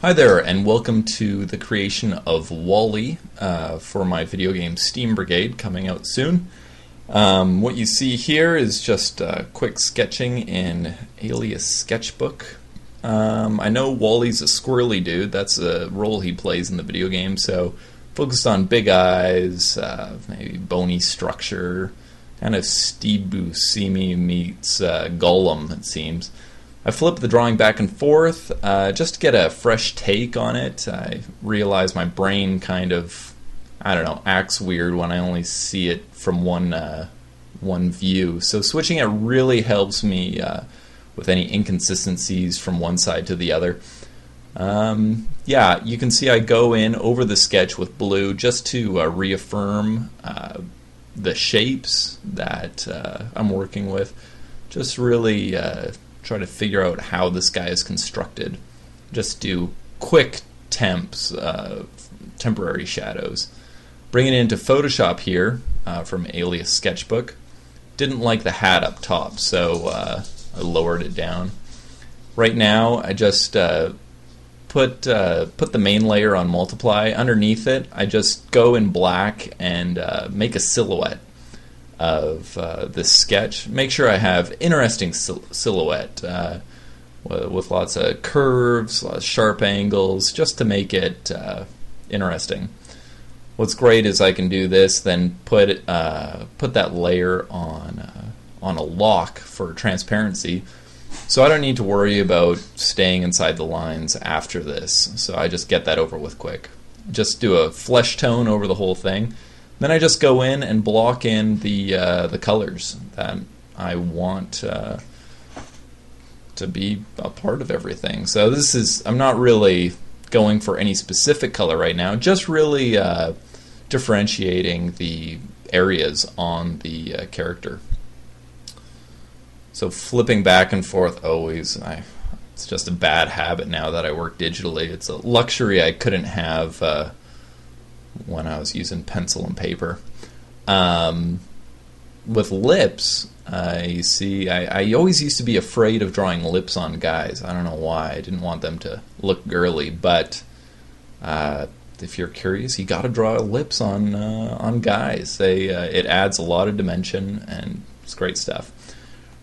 Hi there, and welcome to the creation of Wally for my video game Steam Brigade coming out soon. What you see here is just quick sketching in Alias Sketchbook. I know Wally's a squirrely dude, that's a role he plays in the video game, so focused on big eyes, maybe bony structure, kind of Steve Buscemi meets Gollum, it seems. I flipped the drawing back and forth just to get a fresh take on it. I realize my brain kind of, acts weird when I only see it from one view. So switching it really helps me with any inconsistencies from one side to the other. Yeah, you can see I go in over the sketch with blue just to reaffirm the shapes that I'm working with. Just really try to figure out how this guy is constructed. Just do quick temporary shadows. Bring it into Photoshop here from Alias Sketchbook. Didn't like the hat up top, so I lowered it down. Right now, I just put the main layer on multiply. Underneath it, I just go in black and make a silhouette of this sketch. Make sure I have interesting silhouette with lots of curves, lots of sharp angles, just to make it interesting. What's great is I can do this, then put that layer on a lock for transparency, so I don't need to worry about staying inside the lines after this. So I just get that over with quick. Just do a flesh tone over the whole thing. Then I just go in and block in the colors that I want to be a part of everything. So I'm not really going for any specific color right now, just really differentiating the areas on the character. So flipping back and forth always, it's just a bad habit now that I work digitally. It's a luxury I couldn't have when I was using pencil and paper. With lips, I always used to be afraid of drawing lips on guys. I don't know why. I didn't want them to look girly, but if you're curious, you got to draw lips on guys. It adds a lot of dimension, and it's great stuff.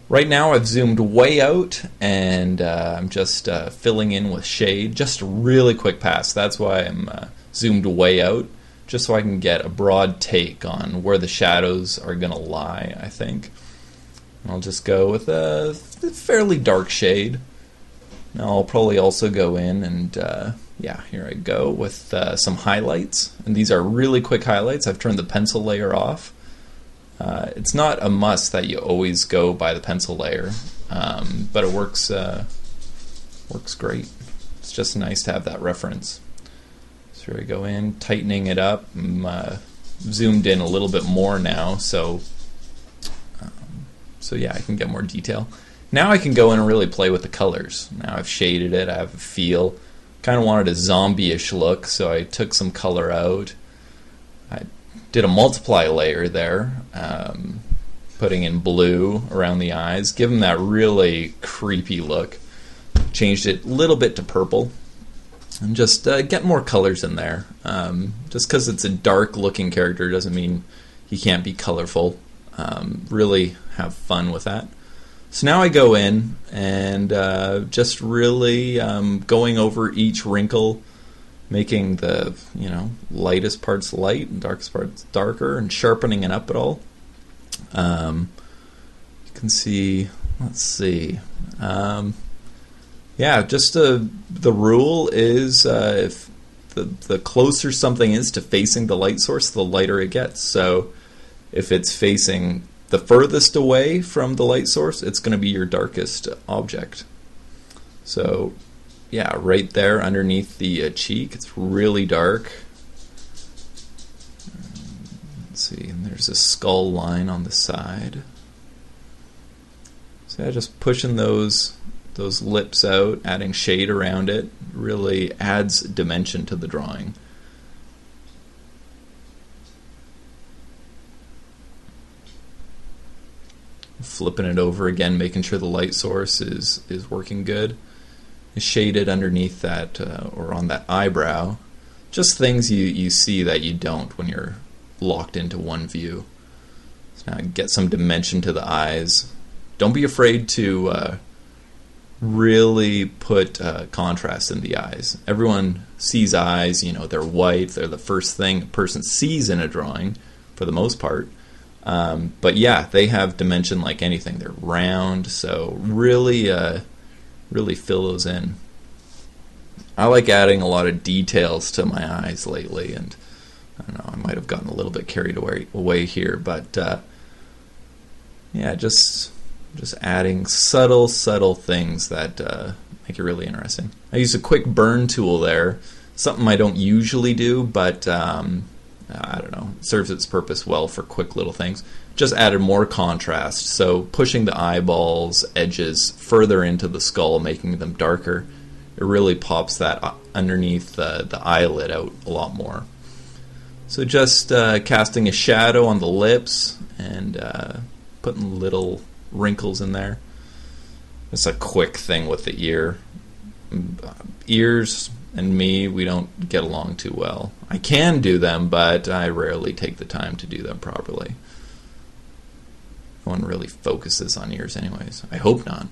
Right now I've zoomed way out, and I'm just filling in with shade. Just a really quick pass. That's why I'm zoomed way out, just so I can get a broad take on where the shadows are going to lie, I think. I'll just go with a fairly dark shade. Now I'll probably also go in and, yeah, here I go with some highlights. And these are really quick highlights. I've turned the pencil layer off. It's not a must that you always go by the pencil layer, but it works great. It's just nice to have that reference. So here I go in, tightening it up. I'm zoomed in a little bit more now, so yeah, I can get more detail. Now I can go in and really play with the colors. Now I've shaded it, I have a feel. Kind of wanted a zombie-ish look, so I took some color out. I did a multiply layer there, putting in blue around the eyes, give them that really creepy look. Changed it a little bit to purple. And just get more colors in there. Just because it's a dark looking character doesn't mean he can't be colorful. Really have fun with that. So now I go in and just really going over each wrinkle, making the lightest parts light and darkest parts darker, and sharpening it up at all. You can see, let's see. Yeah, just the rule is if the closer something is to facing the light source, the lighter it gets. So if it's facing the furthest away from the light source, it's going to be your darkest object. So yeah, right there underneath the cheek, it's really dark. Let's see, and there's a skull line on the side. So yeah, just pushing those lips out, adding shade around it, really adds dimension to the drawing. Flipping it over again, making sure the light source is working good. shaded underneath that or on that eyebrow. Just things you see that you don't when you're locked into one view. So now get some dimension to the eyes. Don't be afraid to really put contrast in the eyes. Everyone sees eyes, they're white, they're the first thing a person sees in a drawing for the most part. But yeah, they have dimension like anything. They're round, so really fill those in. I like adding a lot of details to my eyes lately, and I don't know, I might have gotten a little bit carried away here, but yeah, just adding subtle things that make it really interesting. I use a quick burn tool there, something I don't usually do, but I don't know, it serves its purpose well for quick little things. Just added more contrast, so pushing the eyeballs, edges further into the skull, making them darker. It really pops that underneath the eyelid out a lot more. So just casting a shadow on the lips and putting little wrinkles in there. It's a quick thing with the ear. Ears and me, we don't get along too well. I can do them, but I rarely take the time to do them properly. No one really focuses on ears anyways. I hope not.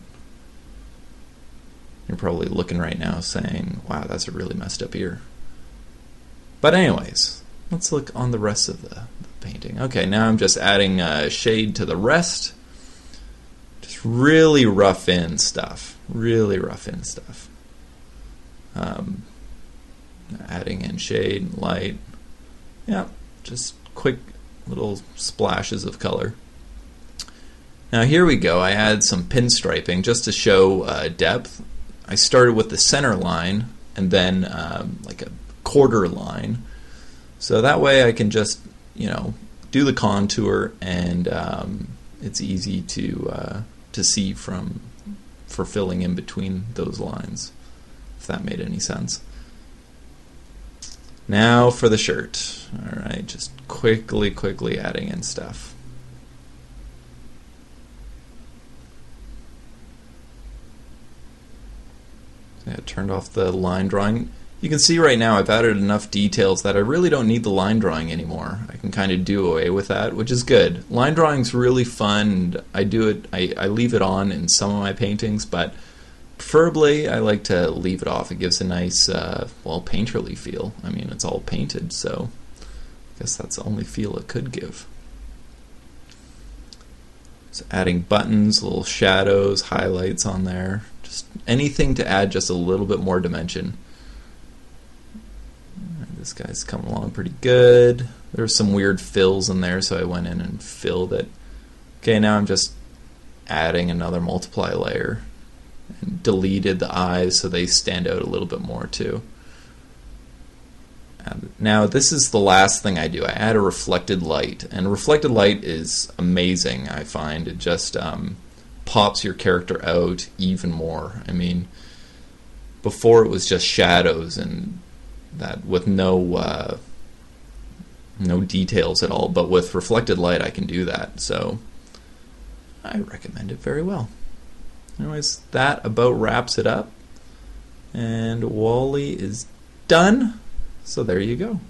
You're probably looking right now saying, wow, that's a really messed up ear. But anyways, let's look on the rest of the painting. Okay, now I'm just adding shade to the rest. Just really rough in stuff. Adding in shade, light. Yeah, just quick little splashes of color. Now here we go. I add some pinstriping just to show depth. I started with the center line and then like a quarter line. So that way I can just, do the contour, and it's easy to see for filling in between those lines, if that made any sense. Now for the shirt. Alright, just quickly adding in stuff. I turned off the line drawing. You can see right now I've added enough details that I really don't need the line drawing anymore. I can kind of do away with that, which is good. Line drawing's really fun, and I do it. I leave it on in some of my paintings, but preferably I like to leave it off. It gives a nice, painterly feel. I mean, it's all painted, so I guess that's the only feel it could give. So adding buttons, little shadows, highlights on there. Just anything to add just a little bit more dimension. This guy's coming along pretty good. There's some weird fills in there, so I went in and filled it. Okay, now I'm just adding another multiply layer and deleted the eyes so they stand out a little bit more too. And now this is the last thing I do. I add a reflected light, and reflected light is amazing. I find it just pops your character out even more. I mean, before it was just shadows and that with no details at all, but with reflected light I can do that, so I recommend it very well. Anyways, that about wraps it up, and Wally is done, so there you go.